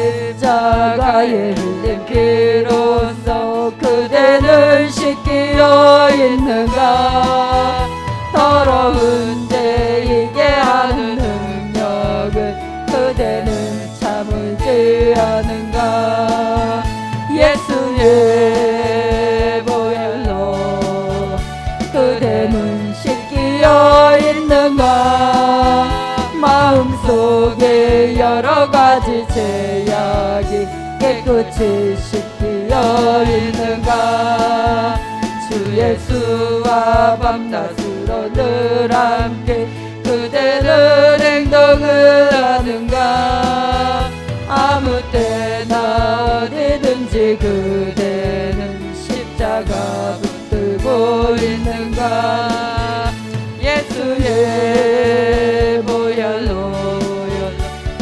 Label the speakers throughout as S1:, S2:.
S1: 십자가에 흘린 피로써 그대는 씻기어 있는가? 더러운 죄 이게 하는 능력을 그대는 참을지 않은가? 예수의 보혈로 그대는 씻기어 있는가? 마음속에 여러 가지 죄악이 깨끗이 씻기어 있는가? 주 예수와 밤낮으로 늘 함께 그대는 행동을 하는가? 아무 때나 어디든지 그대는 십자가 붙들고 있는가? 예수의 보혈로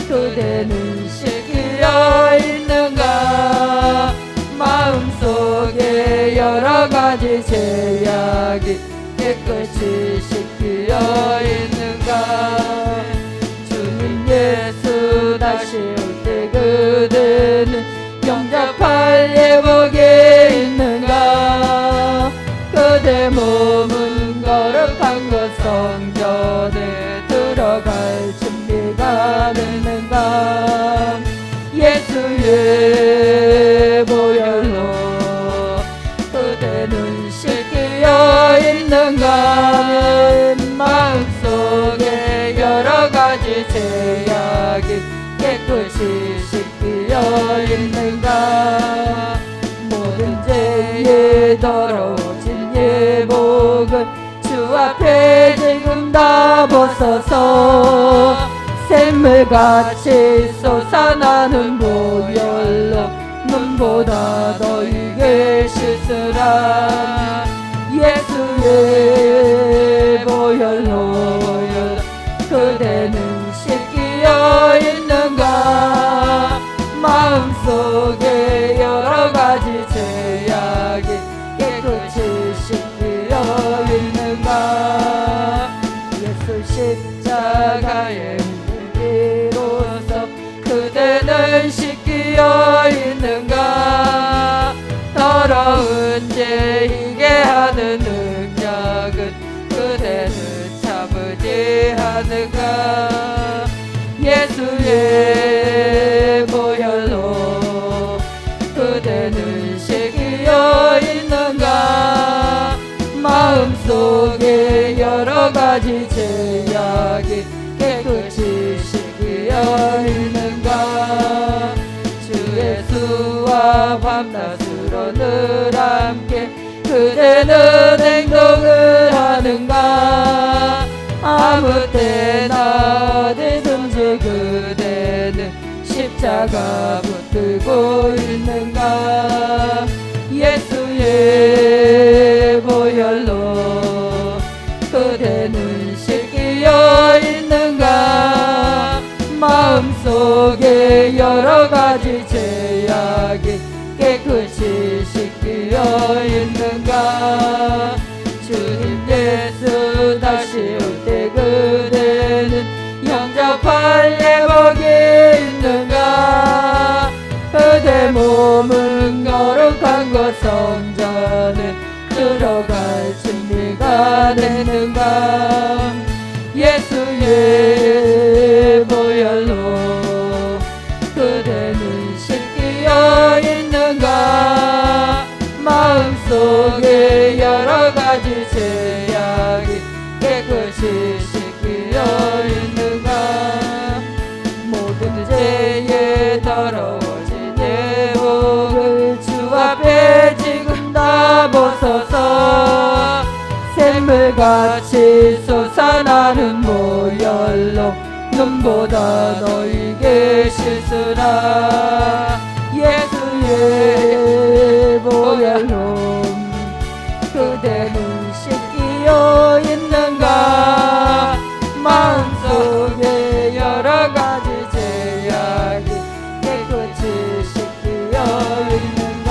S1: 그대는 씻기어 있는가? 마음속에 여러 가지 죄악이 깨끗이 씻기어 있는가? 주님 예수 다시 올 때 그대는 영접할 예복에 있는가? 그대 몸은 거룩한 것 성전에 들어갈 준비가 되는가? 예수의 보혈로 그대는 씻기어 있는가? 마음속에 여러 가지 죄악이 깨끗이 씻기어 있는가? 모든 죄에 더러워진 예복을 주 앞에 지금 다 벗어서 샘물같이 솟아나는 보혈로 눈보다 너에게 씻으라. 예수의 보혈로 그대는 씻기어 있는가? 마음속에 여러 가지 죄악이 깨끗이 씻기어 있는가? 예수 십자가에 비로소 그대는 씻기어 있는가? 더러운 죄 이게 하는 능력은 그대는 참으지 않은가? 예수의 보혈로 그대는 씻기어 있는가? 마음속에 여러 가지 죄악이 깨끗이 씻기어 있는가? 주 예수와 밤낮으로 늘 함께 그대는 행동을 하는가? 아무 때나 어디든지 그대는 십자가 붙들고 있는가? 예수의 보혈로 그대는 씻기어 있는가? 마음속에 여러 가지 죄악이 깨끗이 씻기어 있는가? 주님 예수 다시 올 때 그대는 영접할 예복이 있는가? 그대 몸은 거룩한 것 성전에 들어갈 준비가 되는가? 예수의 보혈로 그대는 씻기어 있는가? 마음속에 여러 가지 죄악이 깨끗이 씻기어 있는가? 모든 죄에 더러워진 예복을 주 앞에 지금 다 벗어서 샘물같이 솟아나는 보혈로 눈보다 너에게 씻으라. 예수의 보혈로 그대는 씻기어 있는가? 마음속에 여러 가지 죄악이 깨끗이 씻기어 있는가?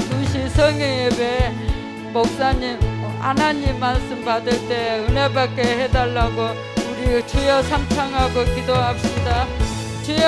S1: 두시 성경예배 목사님 하나님 말씀 받을 때 은혜 받게 해달라고 우리 주여 삼창하고 기도합시다. 주여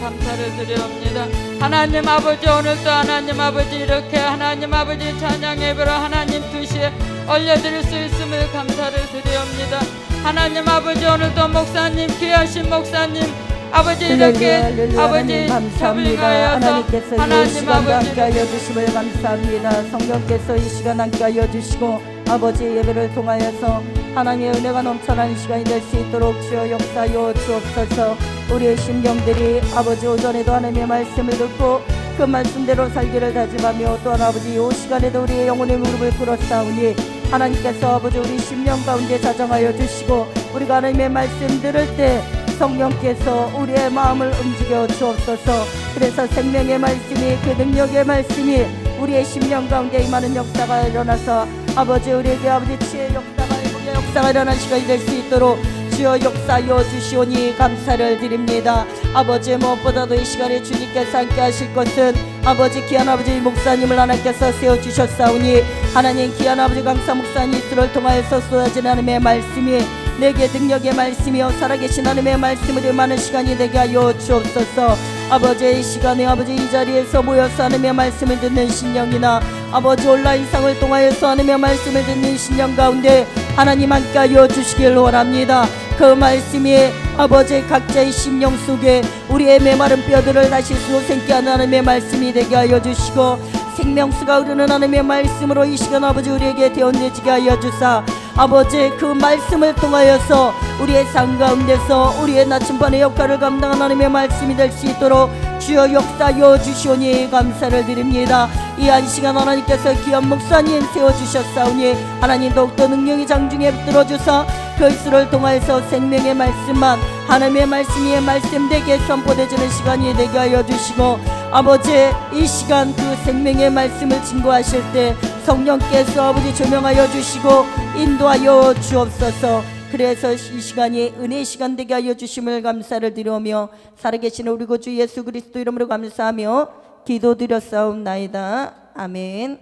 S1: 감사를 드려옵니다. 하나님 아버지, 오늘도 하나님 아버지 이렇게 하나님 아버지 찬양 예배로 하나님 2시에 올려드릴 수 있음을 감사를 드려옵니다. 하나님 아버지, 오늘도 목사님, 귀하신 목사님 아버지 이렇게 아버지
S2: 감사합니다. 하나님께서 이 시간도 함께하여 주심을 감사합니다. 성령께서 이 시간 함께하여 주시고 아버지 예배를 통하여서 하나님의 은혜가 넘쳐나는 시간이 될 수 있도록 주여 역사하여 주옵소서. 우리의 심령들이 아버지 오전에도 하나님의 말씀을 듣고 그 말씀대로 살기를 다짐하며 또한 아버지 이 시간에도 우리의 영혼의 무릎을 꿇었사오니 하나님께서 아버지 우리 심령 가운데 자정하여 주시고 우리가 하나님의 말씀 들을 때 성령께서 우리의 마음을 움직여 주옵소서. 그래서 생명의 말씀이, 그 능력의 말씀이 우리의 심령 가운데 임하는 역사가 일어나서 아버지 우리에게 아버지 치의 역사가, 회복의 역사가 일어나는 시간이 될 수 있도록 주여 역사하여 주시오니 감사를 드립니다. 아버지 무엇보다도 이 시간에 주님께서 함께 하실 것은 아버지 귀한 아버지 목사님을 하나님께서 세워주셨사오니 하나님 귀한 아버지 강사 목사님 이수를 통하여서 쏟아지는 하나님의 말씀이 내게 능력의 말씀이요 살아계신 하나님의 말씀을 임하는 시간이 되게 하여 주옵소서. 아버지 이 시간에 아버지 이 자리에서 모여서 하나님의 말씀을 듣는 신령이나 아버지 온라인상을 통하여서 하나님의 말씀을 듣는 신령 가운데 하나님 함께 하여 주시길 원합니다. 그 말씀이 아버지 각자의 심령 속에 우리의 메마른 뼈들을 다시 솟생케 하는 하나님의 말씀이 되게 하여 주시고 생명수가 흐르는 하나님의 말씀으로 이 시간 아버지 우리에게 되어내지게 하여 주사 아버지 그 말씀을 통하여서 우리의 삶 가운데서 우리의 나침반의 역할을 감당하는 하나님의 말씀이 될 수 있도록 주여 역사하여 주시오니 감사를 드립니다. 이 한 시간 하나님께서 귀한 목사님 세워주셨사오니 하나님 더욱더 능력이 장중에 붙들어주사 글수를 통하여서 생명의 말씀만 하나님의 말씀이 말씀되게 선포되지는 시간이 되게 하여 주시고 아버지 이 시간 그 생명의 말씀을 증거하실 때 성령께서 아버지 조명하여 주시고 인도하여 주옵소서. 그래서 이 시간이 은혜의 시간 되게 하여 주심을 감사를 드리며 살아계신 우리 구주 예수 그리스도 이름으로 감사하며 기도드렸사옵나이다. 아멘.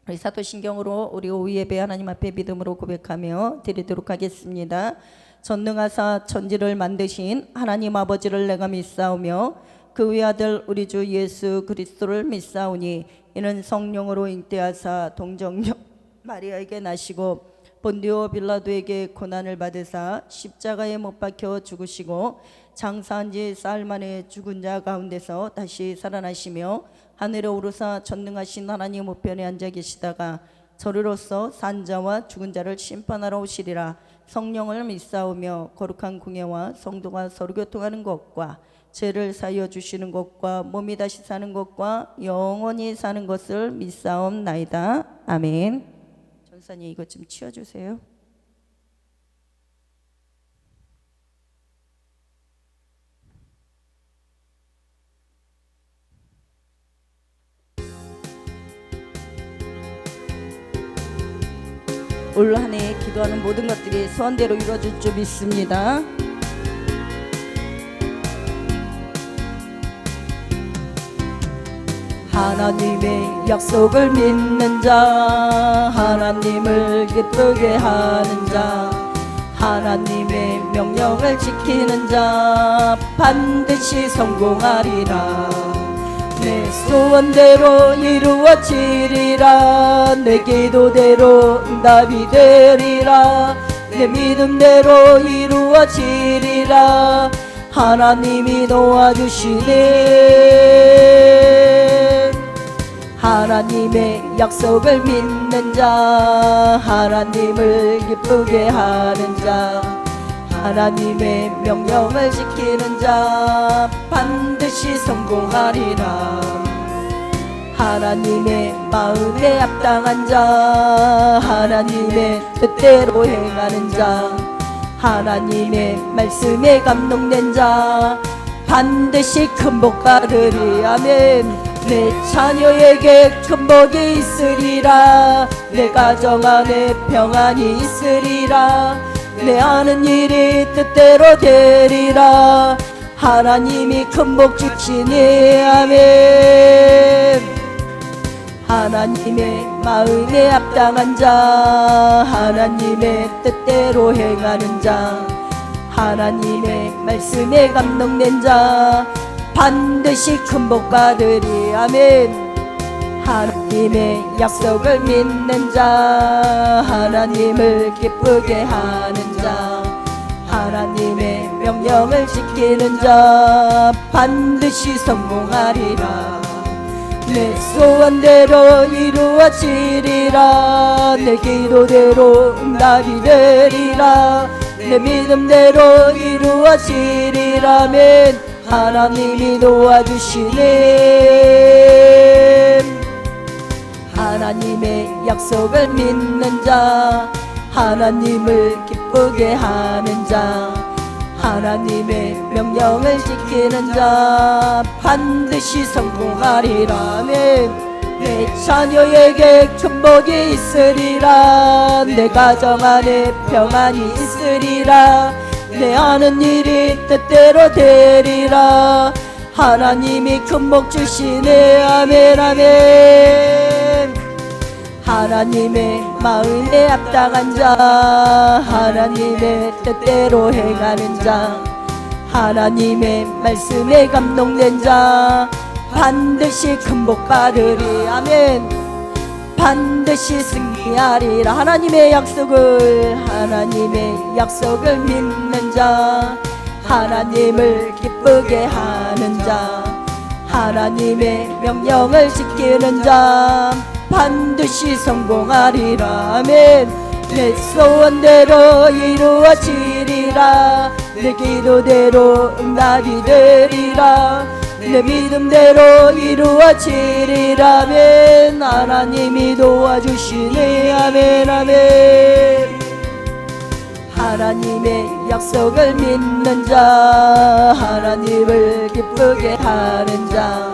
S2: 우리 사도신경으로 우리 오후 예배 하나님 앞에 믿음으로 고백하며 드리도록 하겠습니다. 전능하사 천지를 만드신 하나님 아버지를 내가 믿사오며 그 외아들 우리 주 예수 그리스도를 믿사오니 이는 성령으로 잉태하사 동정녀 마리아에게 나시고 본디오 빌라도에게 고난을 받으사 십자가에 못 박혀 죽으시고 장사한 지 사흘 만에 죽은 자 가운데서 다시 살아나시며 하늘에 오르사 전능하신 하나님 우편에 앉아 계시다가 저리로서 산 자와 죽은 자를 심판하러 오시리라. 성령을 믿사오며 거룩한 공예와 성도가 서로 교통하는 것과 죄를 사하여 주시는 것과 몸이 다시 사는 것과 영원히 사는 것을 믿사옵나이다. 아멘. 전사님 이것 좀 치워주세요. 올 한 해 기도하는 모든 것들이 소원대로 이루어질 줄 믿습니다. 하나님의 약속을 믿는 자, 하나님을 기쁘게 하는 자, 하나님의 명령을 지키는 자 반드시 성공하리라. 내 소원대로 이루어지리라. 내 기도대로 응답이 되리라. 내 믿음대로 이루어지리라. 하나님이 도와주시네. 하나님의 약속을 믿는 자, 하나님을 기쁘게 하는 자, 하나님의 명령을 지키는 자 반드시 성공하리라. 하나님의 마음에 합당한 자, 하나님의 뜻대로 행하는 자, 하나님의 말씀에 감동된 자 반드시 큰 복 받으리. 아멘. 내 자녀에게 큰 복이 있으리라. 내 가정 안에 평안이 있으리라. 내 하는 일이 뜻대로 되리라. 하나님이 큰 복 주시니. 아멘. 하나님의 마음에 합당한 자, 하나님의 뜻대로 행하는 자, 하나님의 말씀에 감동된 자 반드시 큰 복 받으리. 아멘. 하나님의 약속을 믿는 자, 하나님을 기쁘게 하는 자, 하나님의 명령을 지키는 자 반드시 성공하리라. 내 소원대로 이루어지리라. 내 기도대로 응답이 되리라. 내 믿음대로 이루어지리라면 하나님이 도와주시네. 하나님의 약속을 믿는 자, 하나님을 기쁘게 하는 자, 하나님의 명령을 지키는 자 반드시 성공하리라. 내 자녀에게 큰 복이 있으리라. 내 가정 안에 평안이 있으리라. 내 하는 일이 뜻대로 되리라. 하나님이 큰 복 주시네. 아멘 아멘. 하나님의 마음에 합당한 자, 하나님의 뜻대로 행하는 자, 하나님의 말씀에 감동된 자 반드시 큰 복 받으리. 아멘. 반드시 승리하리라. 하나님의 약속을 믿는 자, 하나님을 기쁘게 하는 자, 하나님의 명령을 지키는 자 반드시 성공하리라. 아멘. 내 소원대로 이루어지리라. 내 기도대로 응답이 되리라. 내 믿음대로 이루어지리라면 하나님이 도와주시네. 아멘 아멘. 하나님의 약속을 믿는 자, 하나님을 기쁘게 하는 자,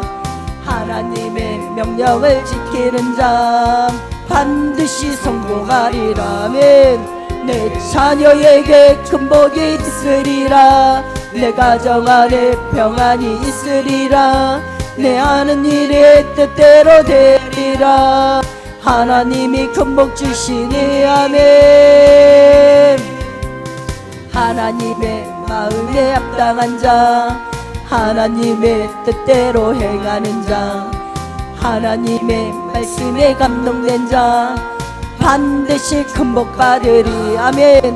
S2: 하나님의 명령을 지키는 자 반드시 성공하리라. 아멘. 내 자녀에게 큰 복이 있으리라. 내 가정 안에 평안이 있으리라. 내 하는 일의 뜻대로 되리라. 하나님이 큰 복 주시니. 아멘. 하나님의 마음에 합당한 자, 하나님의 뜻대로 행하는 자, 하나님의 말씀에 감동된 자 반드시 큰 복 받으리. 아멘.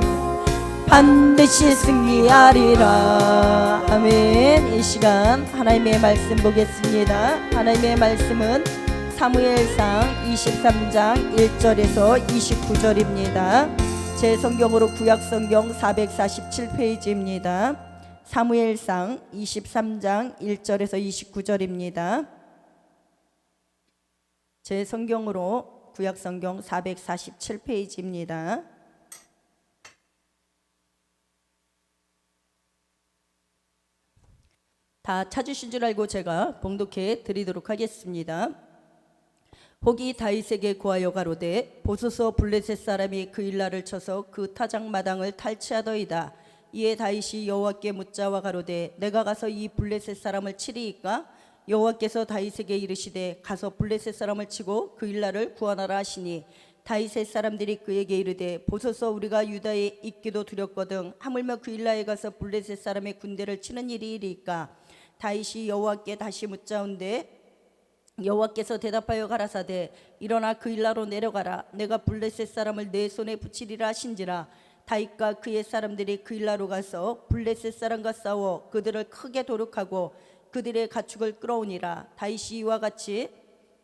S2: 반드시 승리하리라. 아멘. 이 시간 하나님의 말씀 보겠습니다. 하나님의 말씀은 사무엘상 23장 1절에서 29절입니다. 제 성경으로 구약성경 447페이지입니다. 사무엘상 23장 1절에서 29절입니다. 제 성경으로 구약성경 447페이지입니다. 다 찾으신 줄 알고 제가 봉독해 드리도록 하겠습니다. 혹이 다윗에게 구하여 가로되 보소서 블레셋 사람이 그 일날을 쳐서 그 타작마당을 탈취하더이다. 이에 다윗이 여호와께 묻자와 가로되 내가 가서 이 블레셋 사람을 치리이까? 여호와께서 다윗에게 이르시되 가서 블레셋 사람을 치고 그 일날을 구원하라 하시니 다윗의 사람들이 그에게 이르되 보소서 우리가 유다에 있기도 두렵거든 하물며 그 일날에 가서 블레셋 사람의 군대를 치는 일이 이리이까? 다윗이 여호와께 다시 묻자온데 여호와께서 대답하여 가라사대 일어나 그 일나로 내려가라. 내가 블레셋 사람을 내 손에 붙이리라 하신지라. 다윗과 그의 사람들이 그 일나로 가서 블레셋 사람과 싸워 그들을 크게 도륙하고 그들의 가축을 끌어오니라. 다윗이 이와 같이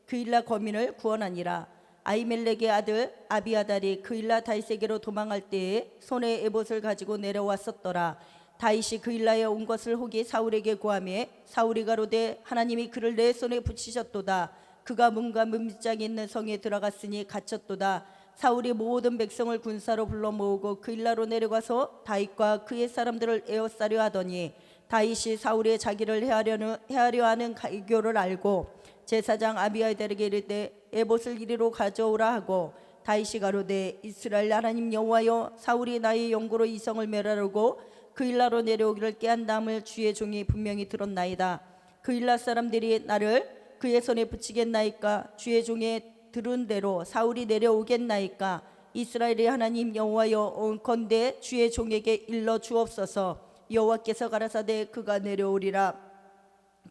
S2: 그 일나 거민을 구원하니라. 아히멜렉의 아들 아비아달이 그 일나 다윗에게로 도망할 때에 손에 에봇을 가지고 내려왔었더라. 다윗이 그 일나에 온 것을 혹이 사울에게 고하매 사울이 가로되 하나님이 그를 내 손에 붙이셨도다. 그가 문과 문빗장이 있는 성에 들어갔으니 갇혔도다. 사울이 모든 백성을 군사로 불러 모으고 그 일나로 내려가서 다윗과 그의 사람들을 에워싸려 하더니 다윗이 사울의 자기를 해하려 하는 갈교를 알고 제사장 아비아달에게 이르되 에봇을 이리로 가져오라 하고 다윗이 가로되 이스라엘 하나님 여호와여 사울이 나의 영구로 이 성을 멸하려고 그 일나로 내려오기를 깨한다함을 주의 종이 분명히 들었나이다. 그 일나 사람들이 나를 그의 손에 붙이겠나이까? 주의 종의 들은 대로 사울이 내려오겠나이까? 이스라엘의 하나님 여호와여 온컨대 주의 종에게 일러 주옵소서. 여호와께서 가라사대 그가 내려오리라.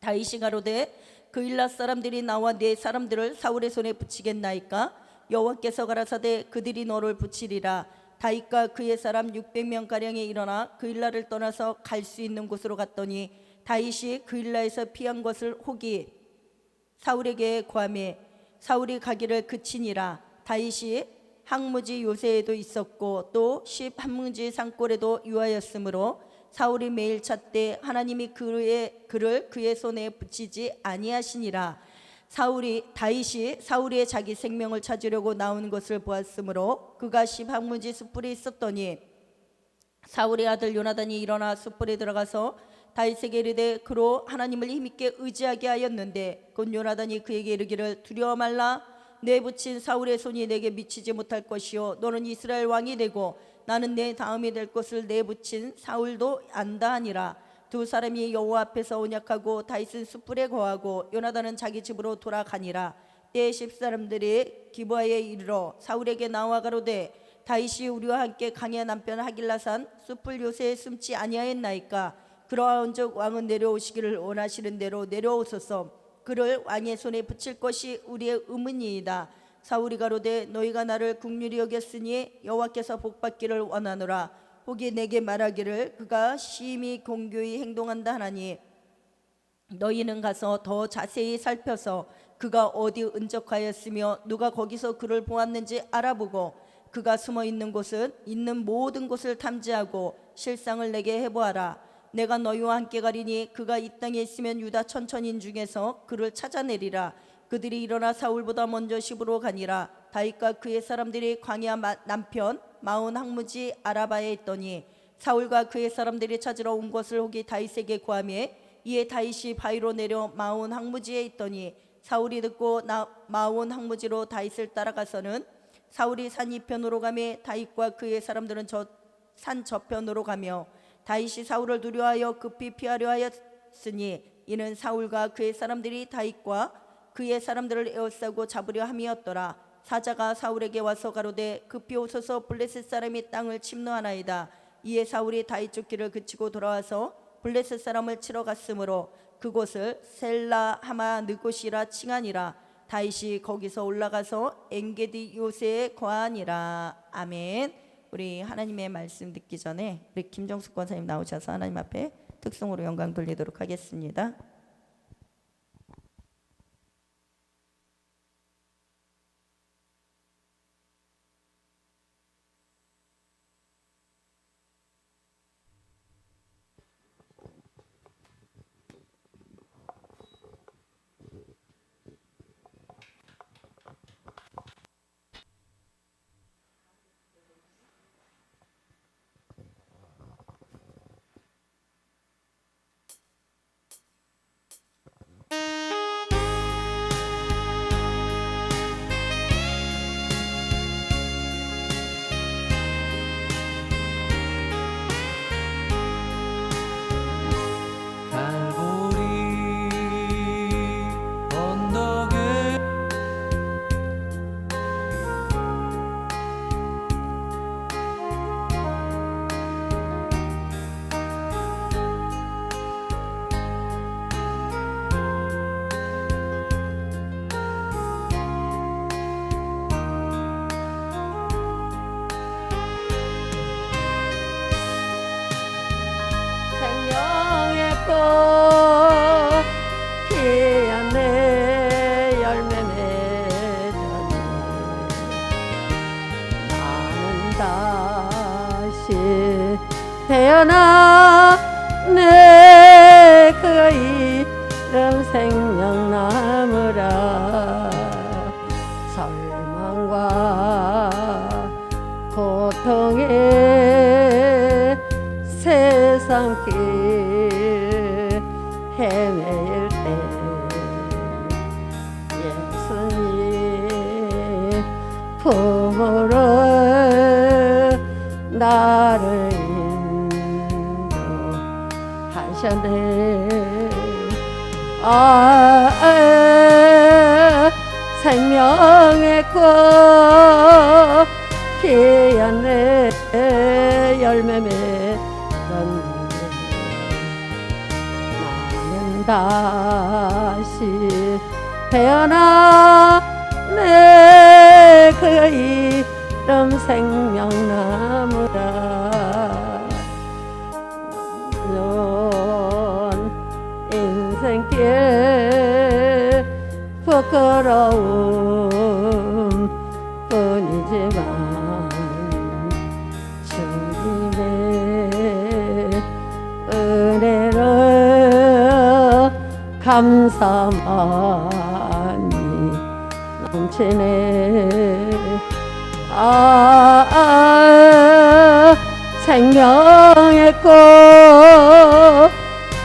S2: 다윗이 가로되 그일라 사람들이 나와 네 사람들을 사울의 손에 붙이겠나이까? 여호와께서 가라사대 그들이 너를 붙이리라. 다윗과 그의 사람 600명 가량이 일어나 그일라를 떠나서 갈 수 있는 곳으로 갔더니 다윗이 그일라에서 피한 것을 혹이 사울에게 고하매 사울이 가기를 그치니라. 다윗이 항무지 요새에도 있었고 또 십 항무지 산골에도 유하였으므로 사울이 매일 찾되 하나님이 그를 그의 손에 붙이지 아니하시니라. 다윗이 사울의 자기 생명을 찾으려고 나온 것을 보았으므로 그가 십 항무지 숯불에 있었더니 사울의 아들 요나단이 일어나 숯불에 들어가서 다윗에게 이르되 그로 하나님을 힘있게 의지하게 하였는데 곧 요나단이 그에게 이르기를 두려워 말라. 내 붙인 사울의 손이 내게 미치지 못할 것이요 너는 이스라엘 왕이 되고 나는 내 다음이 될 것을 내 붙인 사울도 안다 하니라. 두 사람이 여호와 앞에서 언약하고 다윗은 숯불에 거하고 요나단은 자기 집으로 돌아가니라. 때에 십 사람들이 기브아에 이르러 사울에게 나와 가로되 다윗이 우리와 함께 강야 남편 하길라산 숯불 요새에 숨지 아니하였나이까? 그러한즉 왕은 내려오시기를 원하시는 대로 내려오소서. 그를 왕의 손에 붙일 것이 우리의 의문이이다. 사울이 가로되 너희가 나를 긍휼히 여겼으니 여호와께서 복받기를 원하노라. 혹이 내게 말하기를 그가 심히 공교히 행동한다 하나니 너희는 가서 더 자세히 살펴서 그가 어디 은적하였으며 누가 거기서 그를 보았는지 알아보고 그가 숨어 있는 곳은 있는 모든 곳을 탐지하고 실상을 내게 해보아라. 내가 너희와 함께 가리니 그가 이 땅에 있으면 유다 천천인 중에서 그를 찾아내리라. 그들이 일어나 사울보다 먼저 시부로 가니라. 다윗과 그의 사람들이 광야 남편 마온 항무지 아라바에 있더니 사울과 그의 사람들이 찾으러 온 것을 혹이 다윗에게 고하매 이에 다윗이 바위로 내려 마온 항무지에 있더니 사울이 듣고 마온 항무지로 다윗을 따라가서는 사울이 산 이편으로 가매 다윗과 그의 사람들은 산 저편으로 가며 다윗이 사울을 두려워하여 급히 피하려 하였으니 이는 사울과 그의 사람들이 다윗과 그의 사람들을 에워싸고 잡으려 함이었더라. 사자가 사울에게 와서 가로되 급히 오소서 블레셋 사람이 땅을 침노하나이다. 이에 사울이 다윗 쫓기를 그치고 돌아와서 블레셋 사람을 치러 갔으므로 그곳을 셀라 하마 느곳이라 칭하니라. 다윗이 거기서 올라가서 엔게디 요새에 거하니라. 아멘. 우리 하나님의 말씀 듣기 전에 우리 김정숙 권사님 나오셔서 하나님 앞에 특성으로 영광 돌리도록 하겠습니다.
S3: 태어나 내 그 이름 생명나무라. 절망과 고통의 세상길 헤매일 때 예수님 품으로 나를 생명의 꽃 피었네. 열매 맺었네. 나는 다시 태어나 내 그 이름 생명나무라 인생길 부끄러움 뿐이지만 주님의 은혜로 감사만이 넘치네. 생명의 꽃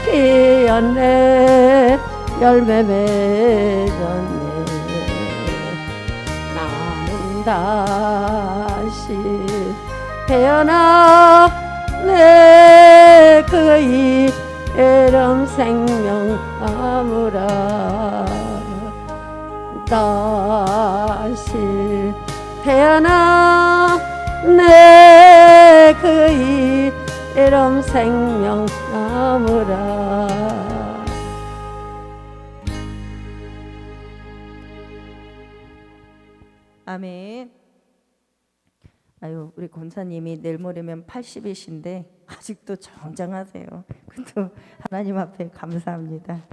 S3: 피었네. 열매 맺었네. 나는 다시 태어나 내 그 이름 생명나무라 다시 태어나 내 그 이름 생명나무라.
S2: 아멘. 아유, 우리 권사님이 내일 모레면 80이신데 아직도 정장하세요. 그래도 하나님 앞에 감사합니다.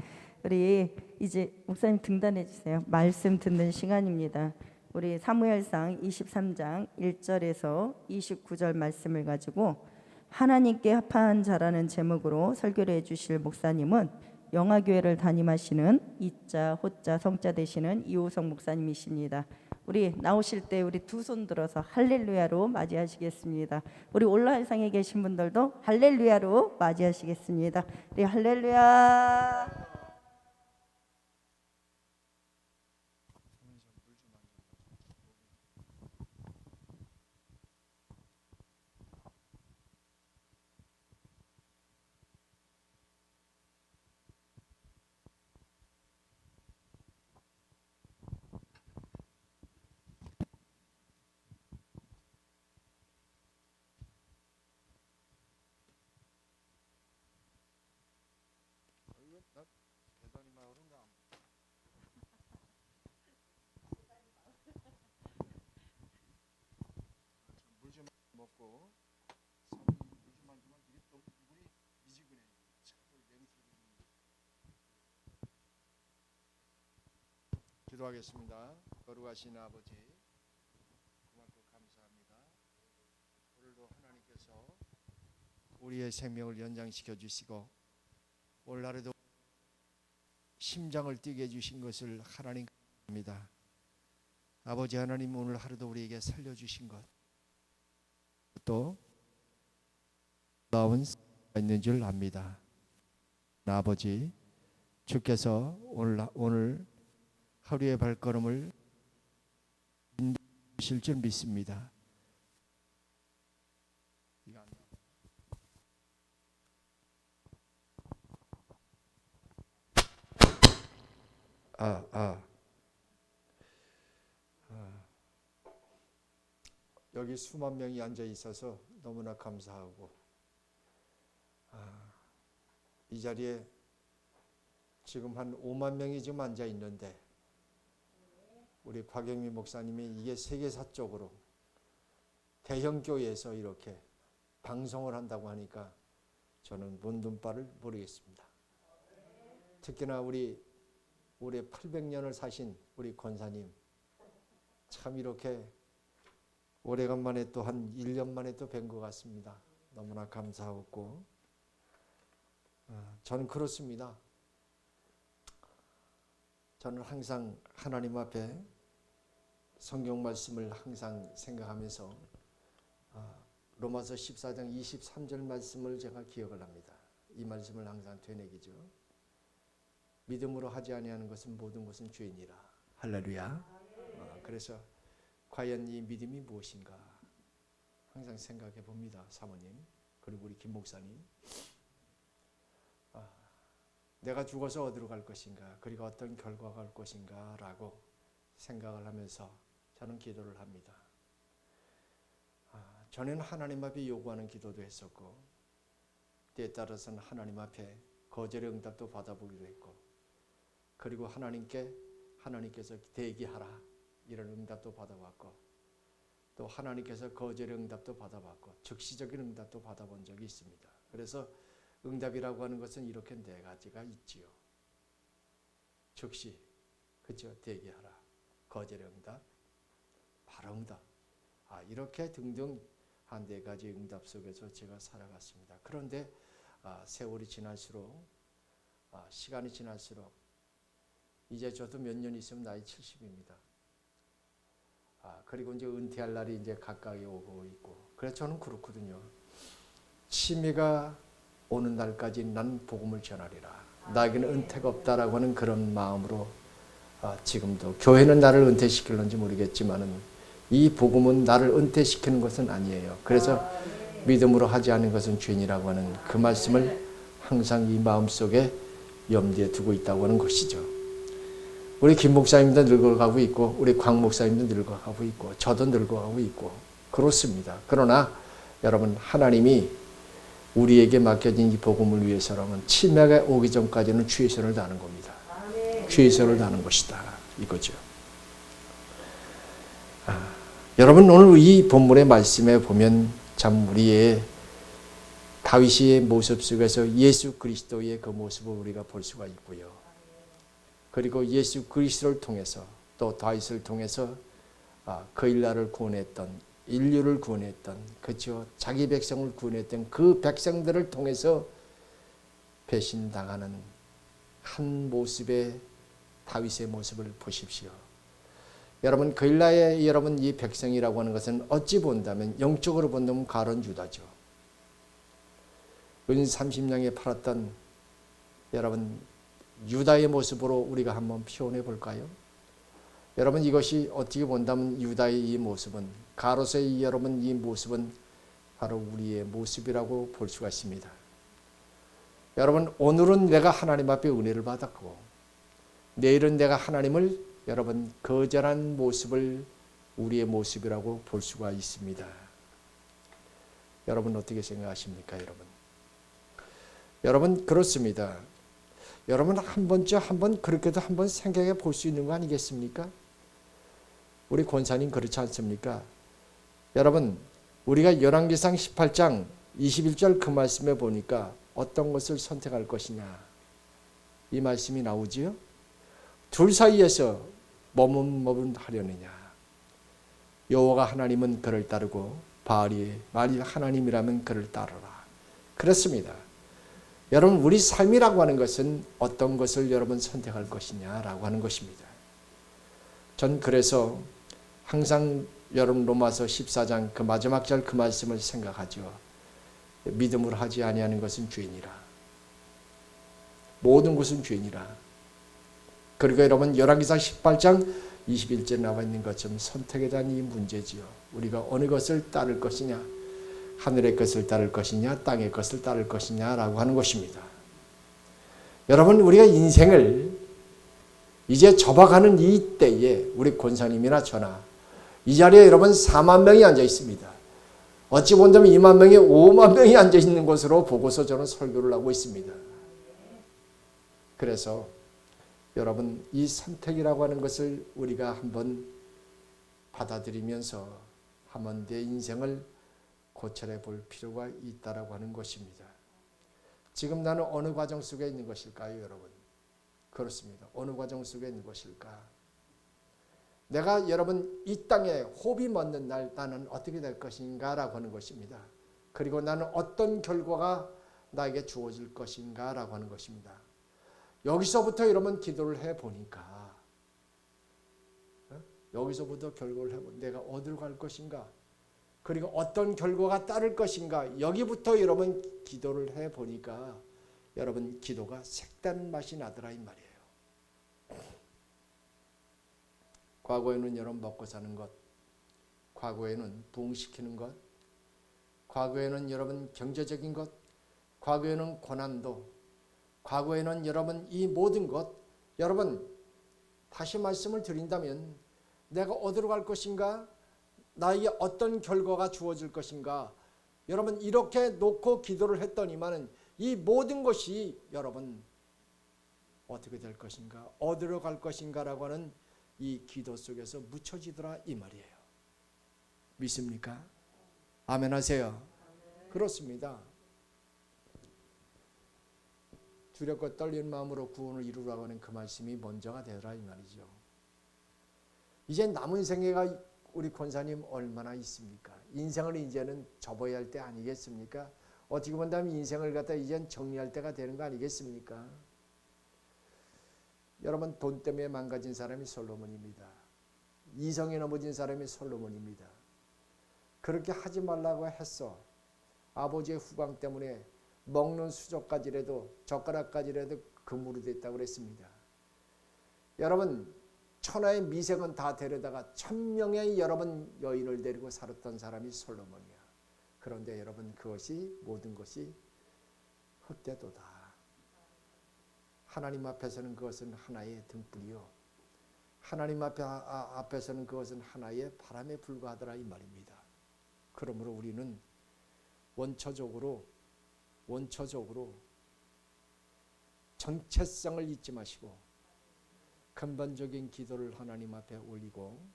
S2: 우리 이제 목사님 등단해 주세요. 말씀 듣는 시간입니다. 우리 사무엘상 23장 1절에서 29절 말씀을 가지고 하나님께 합한 자라는 제목으로 설교를 해주실 목사님은 영화교회를 담임하시는 이자 호자 성자 되시는 이호성 목사님이십니다. 우리 나오실 때 우리 두 손 들어서 할렐루야로 맞이하시겠습니다. 우리 온라인상에 계신 분들도 할렐루야로 맞이하시겠습니다. 우리 할렐루야.
S4: 먹고 물좀만 주면 이게 또 물이 미지근해. 차를 냉수를 기도하겠습니다. 거룩하신 아버지, 고맙고 감사합니다. 오늘도 하나님께서 우리의 생명을 연장시켜 주시고 오늘 하루도 심장을 뛰게 해주신 것을 하나님 감사합니다. 아버지 하나님, 오늘 하루도 우리에게 살려주신 것, 또 나온 있는 줄 압니다. 아버지, 주께서 오늘 하루의 발걸음을 인도하실 줄 믿습니다. 여기 수만 명이 앉아 있어서 너무나 감사하고, 이 자리에 지금 한 5만 명이 지금 앉아 있는데 우리 곽영미 목사님이 이게 세계사적으로 대형 교회에서 이렇게 방송을 한다고 하니까 저는 문둥바를 모르겠습니다. 특히나 우리 올해 800년을 사신 우리 권사님, 참 이렇게 오래간만에 또 한 1년 만에 또 뵌 것 같습니다. 너무나 감사하고, 저는 그렇습니다. 저는 항상 하나님 앞에 성경 말씀을 항상 생각하면서 로마서 14장 23절 말씀을 제가 기억을 합니다. 이 말씀을 항상 되뇌기죠. 믿음으로 하지 아니하는 것은 모든 것은 죄이니라. 할렐루야. 그래서 과연 이 믿음이 무엇인가 항상 생각해 봅니다. 사모님, 그리고 우리 김 목사님. 내가 죽어서 어디로 갈 것인가, 그리고 어떤 결과가 올 것인가 라고 생각을 하면서 저는 기도를 합니다. 전에는 하나님 앞에 요구하는 기도도 했었고, 때에 따라서는 하나님 앞에 거절의 응답도 받아보기도 했고, 그리고 하나님께서 대기하라 이런 응답도 받아봤고, 또 하나님께서 거절의 응답도 받아봤고, 즉시적인 응답도 받아본 적이 있습니다. 그래서 응답이라고 하는 것은 이렇게 네 가지가 있지요. 즉시, 그죠? 대기하라, 거절의 응답, 바로 응답. 이렇게 등등 한 네 가지 응답 속에서 제가 살아갔습니다. 그런데 세월이 지날수록, 시간이 지날수록, 이제 저도 몇 년 있으면 나이 70입니다. 그리고 이제 은퇴할 날이 이제 가까이 오고 있고, 그래서 저는 그렇거든요. 치매가 오는 날까지 난 복음을 전하리라. 나에게는 은퇴가 없다라고 하는 그런 마음으로 지금도, 교회는 나를 은퇴시킬는지 모르겠지만은 이 복음은 나를 은퇴시키는 것은 아니에요. 그래서 믿음으로 하지 않은 것은 죄인이라고 하는 그 말씀을 항상 이 마음속에 염두에 두고 있다고 하는 것이죠. 우리 김 목사님도 늙어가고 있고, 우리 광 목사님도 늙어가고 있고, 저도 늙어가고 있고 그렇습니다. 그러나 여러분, 하나님이 우리에게 맡겨진 이 복음을 위해서라면 치매가 오기 전까지는 최선을 다하는 겁니다. 최선을 다하는 것이다 이거죠. 여러분, 오늘 이 본문의 말씀에 보면 참 우리의 다윗의 모습 속에서 예수 그리스도의 그 모습을 우리가 볼 수가 있고요. 그리고 예수 그리스도를 통해서, 또 다윗을 통해서 그 일나를 구원했던, 인류를 구원했던, 그렇죠, 자기 백성을 구원했던 그 백성들을 통해서 배신당하는 한 모습의 다윗의 모습을 보십시오. 여러분, 그 일나의 여러분 이 백성이라고 하는 것은 어찌 본다면, 영적으로 본다면 가론 유다죠. 은 30냥에 팔았던 여러분 유다의 모습으로 우리가 한번 표현해 볼까요? 여러분, 이것이 어떻게 본다면 유다의 이 모습은, 가롯의 여러분 이 모습은 바로 우리의 모습이라고 볼 수가 있습니다. 여러분, 오늘은 내가 하나님 앞에 은혜를 받았고, 내일은 내가 하나님을 여러분 거절한 모습을 우리의 모습이라고 볼 수가 있습니다. 여러분 어떻게 생각하십니까? 여러분 그렇습니다. 여러분 한번 그렇게도 한번 생각해 볼 수 있는 거 아니겠습니까? 우리 권사님 그렇지 않습니까? 여러분, 우리가 열왕기상 18장 21절 그 말씀에 보니까 어떤 것을 선택할 것이냐 이 말씀이 나오지요. 둘 사이에서 머뭇머뭇하려느냐. 여호와가 하나님은 그를 따르고 바알이 하나님이라면 그를 따르라. 그렇습니다. 여러분, 우리 삶이라고 하는 것은 어떤 것을 여러분 선택할 것이냐라고 하는 것입니다. 전 그래서 항상 여러분 로마서 14장 그 마지막 절 그 말씀을 생각하죠. 믿음으로 하지 아니하는 것은 죄인이라. 모든 것은 죄인이라. 그리고 여러분 열왕기상 18장 21절에 나와 있는 것처럼 선택에 대한 이 문제지요. 우리가 어느 것을 따를 것이냐, 하늘의 것을 따를 것이냐, 땅의 것을 따를 것이냐라고 하는 것입니다. 여러분, 우리가 인생을 이제 접어가는 이 때에 우리 권사님이나 저나 이 자리에 여러분 4만 명이 앉아 있습니다. 어찌 본다면 2만 명이 5만 명이 앉아 있는 곳으로 보고서 저는 설교를 하고 있습니다. 그래서 여러분, 이 선택이라고 하는 것을 우리가 한번 받아들이면서 한번 내 인생을 고찰해 볼 필요가 있다라고 하는 것입니다. 지금 나는 어느 과정 속에 있는 것일까요, 여러분? 그렇습니다. 어느 과정 속에 있는 것일까? 내가 여러분 이 땅에 호흡이 멎는 날 나는 어떻게 될 것인가라고 하는 것입니다. 그리고 나는 어떤 결과가 나에게 주어질 것인가라고 하는 것입니다. 여기서부터 여러분 기도를 해보니까, 여기서부터 결과를 해보니까 내가 어디로 갈 것인가, 그리고 어떤 결과가 따를 것인가, 여기부터 여러분 기도를 해보니까 여러분 기도가 색다른 맛이 나더라 이 말이에요. 과거에는 여러분 먹고 사는 것, 과거에는 부흥시키는 것, 과거에는 여러분 경제적인 것, 과거에는 고난도, 과거에는 여러분 이 모든 것, 여러분 다시 말씀을 드린다면 내가 어디로 갈 것인가, 나에게 어떤 결과가 주어질 것인가, 여러분 이렇게 놓고 기도를 했더니만은 이 모든 것이 여러분 어떻게 될 것인가, 어디로 갈 것인가라고 하는 이 기도 속에서 묻혀지더라 이 말이에요. 믿습니까? 아멘 하세요. 그렇습니다. 두렵고 떨리는 마음으로 구원을 이루라고 하는 그 말씀이 먼저가 되더라 이 말이죠. 이제 남은 생애가 우리 권사님 얼마나 있습니까? 인생을 이제는 접어야 할 때 아니겠습니까? 어떻게 본다면 인생을 갖다 이젠 정리할 때가 되는 거 아니겠습니까? 여러분, 돈 때문에 망가진 사람이 솔로몬입니다. 이성에 넘어진 사람이 솔로몬입니다. 그렇게 하지 말라고 했어. 아버지의 후광 때문에 먹는 수저까지라도 젓가락까지라도 금으로 됐다고 그랬습니다. 여러분, 천하의 미생은 다 데려다가 1000명의 여러분 여인을 데리고 살았던 사람이 솔로몬이야. 그런데 여러분, 그것이 모든 것이 헛되도다. 하나님 앞에서는 그것은 하나의 등불이요, 하나님 앞에서는 그것은 하나의 바람에 불과하더라 이 말입니다. 그러므로 우리는 원초적으로 정체성을 잊지 마시고 근본적인 기도를 하나님 앞에 올리고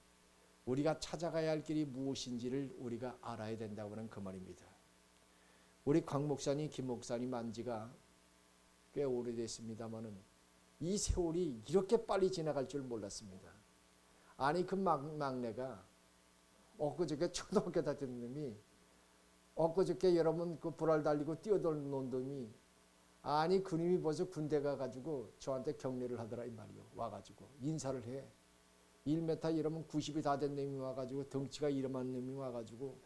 S4: 우리가 찾아가야 할 길이 무엇인지를 우리가 알아야 된다고 하는 그 말입니다. 우리 곽 목사님, 김 목사님 안지가 꽤 오래됐습니다마는 이 세월이 이렇게 빨리 지나갈 줄 몰랐습니다. 아니, 그 막내가 엊그저께 초등학교 다니는 놈이 엊그저께 여러분 그 불알 달리고 뛰어놀는 놈이, 아니 그놈이 벌써 군대 가가지고 저한테 격려를 하더라 이 말이요. 와가지고 인사를 해. 1m 이러면 90이 다 된 놈이 와가지고 덩치가 이름한 놈이 와가지고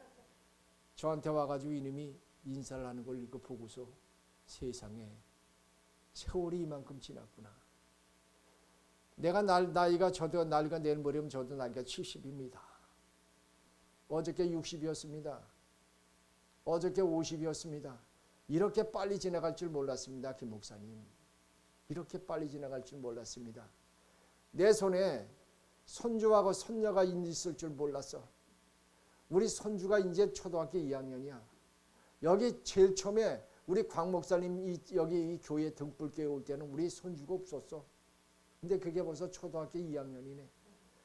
S4: 저한테 와가지고 이놈이 인사를 하는 걸 이거 보고서 세상에 세월이 이만큼 지났구나. 내가 나이가 저도 나이가 내일 모레면 저도 나이가 70입니다. 어저께 60이었습니다. 어저께 50이었습니다. 이렇게 빨리 지나갈 줄 몰랐습니다. 김 목사님. 이렇게 빨리 지나갈 줄 몰랐습니다. 내 손에 손주하고 손녀가 있을 줄 몰랐어. 우리 손주가 이제 초등학교 2학년이야. 여기 제일 처음에 우리 곽 목사님 여기 이 교회 등불교회 올 때는 우리 손주가 없었어. 근데 그게 벌써 초등학교 2학년이네.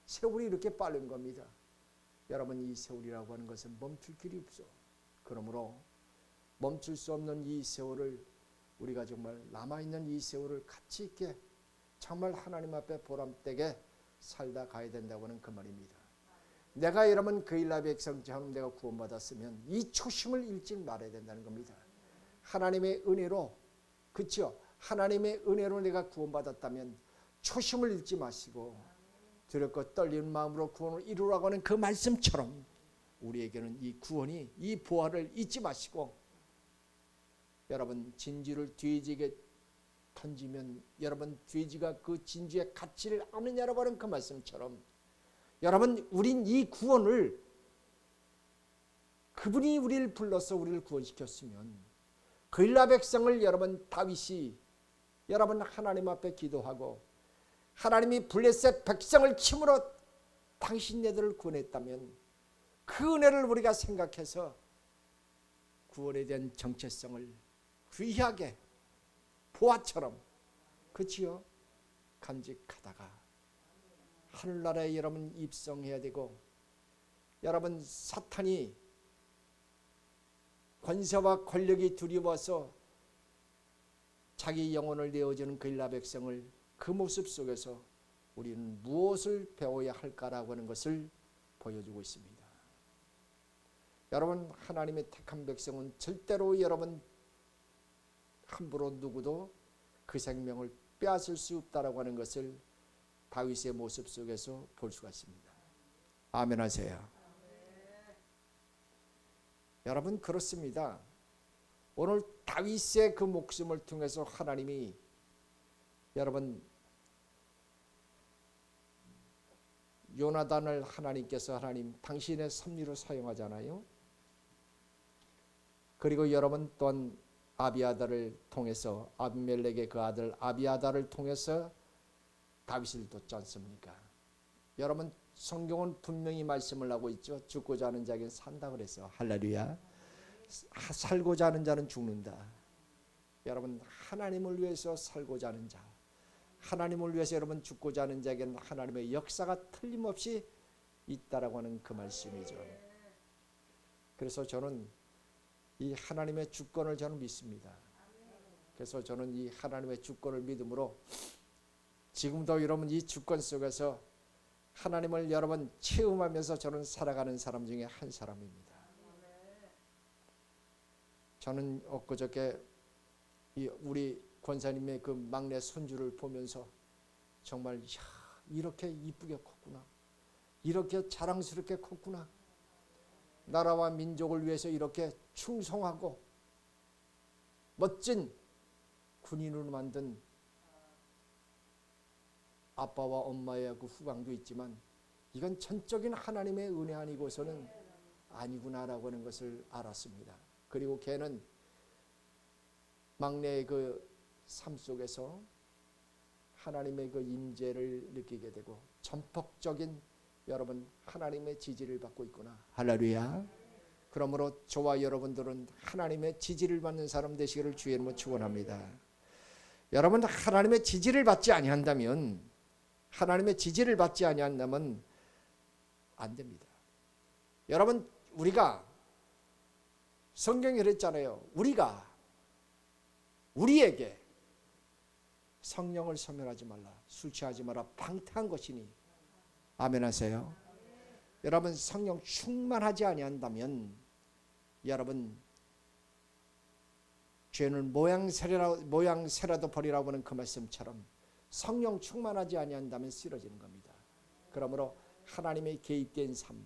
S4: 세월이 이렇게 빠른 겁니다. 여러분, 이 세월이라고 하는 것은 멈출 길이 없어. 그러므로 멈출 수 없는 이 세월을 우리가 정말 남아있는 이 세월을 가치 있게 정말 하나님 앞에 보람되게 살다 가야 된다고 하는 그 말입니다. 내가 여러분 그 일라 백성처럼 내가 구원받았으면 이 초심을 잃지 말아야 된다는 겁니다. 하나님의 은혜로, 그렇죠? 하나님의 은혜로 내가 구원받았다면 초심을 잃지 마시고 두렵고 떨리는 마음으로 구원을 이루라고 하는 그 말씀처럼 우리에게는 이 구원이, 이 보화를 잊지 마시고 여러분 진주를 돼지에게 던지면 여러분 돼지가 그 진주의 가치를 아느냐라고 하는 그 말씀처럼 여러분 우린 이 구원을 그분이 우리를 불러서 우리를 구원시켰으면 그 일라 백성을 여러분 다윗이 여러분 하나님 앞에 기도하고 하나님이 블레셋 백성을 침으로 당신네들을 구원했다면 그 은혜를 우리가 생각해서 구원에 대한 정체성을 귀하게 보화처럼, 그치요? 간직하다가 하늘나라에 여러분 입성해야 되고 여러분 사탄이 권세와 권력이 두려워서 자기 영혼을 내어주는 그 일라 백성을 그 모습 속에서 우리는 무엇을 배워야 할까라고 하는 것을 보여주고 있습니다. 여러분 하나님의 택한 백성은 절대로 여러분 함부로 누구도 그 생명을 빼앗을 수 없다라고 하는 것을 다윗의 모습 속에서 볼 수가 있습니다. 아멘 하세요. 여러분 그렇습니다. 오늘 다윗의 그 목숨을 통해서 하나님이 여러분 요나단을 하나님께서 하나님 당신의 섭리로 사용하잖아요. 그리고 여러분 또한 아비아다를 통해서 아비멜렉의 그 아들 아비아다를 통해서 다윗을 뒀지 않습니까? 여러분 성경은 분명히 말씀을 하고 있죠. 죽고자 하는 자에게는 산다 그래서 할렐루야. 살고자 하는 자는 죽는다. 여러분 하나님을 위해서 살고자 하는 자, 하나님을 위해서 여러분 죽고자 하는 자에게는 하나님의 역사가 틀림없이 있다라고 하는 그 말씀이죠. 그래서 저는 이 하나님의 주권을 저는 믿습니다. 그래서 저는 이 하나님의 주권을 믿음으로 지금도 여러분 이 주권 속에서 하나님을 여러분 체험하면서 저는 살아가는 사람 중에 한 사람입니다. 저는 엊그저께 우리 권사님의 그 막내 손주를 보면서 정말 이렇게 이쁘게 컸구나, 이렇게 자랑스럽게 컸구나, 나라와 민족을 위해서 이렇게 충성하고 멋진 군인으로 만든 아빠와 엄마의 그 후광도 있지만 이건 전적인 하나님의 은혜 아니고서는 아니구나라고 하는 것을 알았습니다. 그리고 걔는 막내의 그 삶 속에서 하나님의 그 임재를 느끼게 되고 전폭적인 여러분 하나님의 지지를 받고 있구나. 할렐루야. 그러므로 저와 여러분들은 하나님의 지지를 받는 사람 되시기를 주의 이름으로 축원합니다. 여러분 하나님의 지지를 받지 아니한다면 안 됩니다. 여러분 우리가 성경이 그랬잖아요. 우리에게 성령을 소멸하지 말라, 술 취하지 마라, 방탕한 것이니. 아멘 하세요. 여러분 성령 충만하지 아니한다면 여러분 죄는 모양새라도 버리라고 하는 그 말씀처럼 성령 충만하지 아니한다면 쓰러지는 겁니다. 그러므로 하나님의 개입된 삶,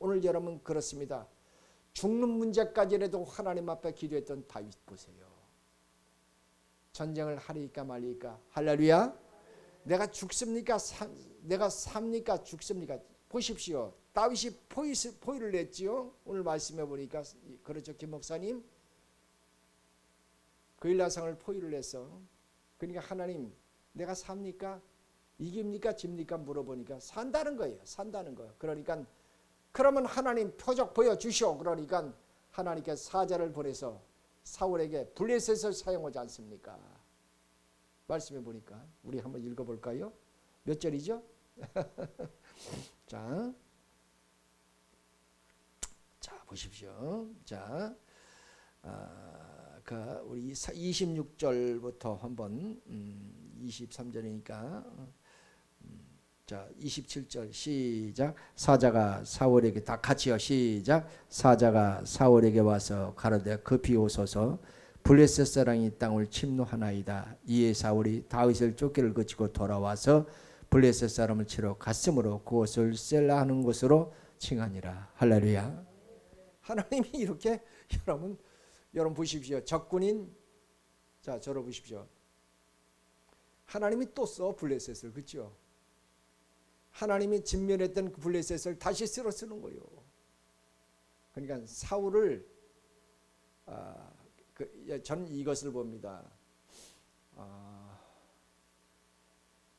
S4: 오늘 여러분 그렇습니다. 죽는 문제까지라도 하나님 앞에 기도했던 다윗 보세요. 전쟁을 하리까 말리까. 할렐루야. 내가 죽습니까? 내가 삽니까? 죽습니까? 보십시오. 다윗이 포위를 냈지요. 오늘 말씀해 보니까 그렇죠, 김 목사님. 그일라상을 포위를 했어. 그러니까 하나님, 내가 삽니까? 이깁니까? 집니까? 물어보니까 산다는 거예요. 그러니까 그러면 하나님 표적 보여주시오. 그러니까 하나님께 사자를 보내서 사울에게 블레셋을 사용하지 않습니까? 말씀해 보니까 우리 한번 읽어볼까요? 몇 절이죠? 자 보십시오. 자, 우리 26절부터 한번 23절이니까 자 27절 시작. 사자가 사울에게 다 같이요. 시작. 사자가 사울에게 와서 가로되 급히 오소서 블레셋 사람이 땅을 침노하나이다. 이에 사울이 다윗을 쫓기를 그치고 돌아와서 블레셋 사람을 치러 갔으므로 그곳을 셀라 하는 곳으로 칭하니라. 할렐루야. 하나님이 이렇게 여러분 보십시오. 적군인 자 저를 보십시오. 하나님이 또 써 블레셋을. 그렇죠? 하나님이 진멸했던 그 블레셋을 다시 쓸어 쓰는 거예요. 그러니까 사울을 저는 이것을 봅니다.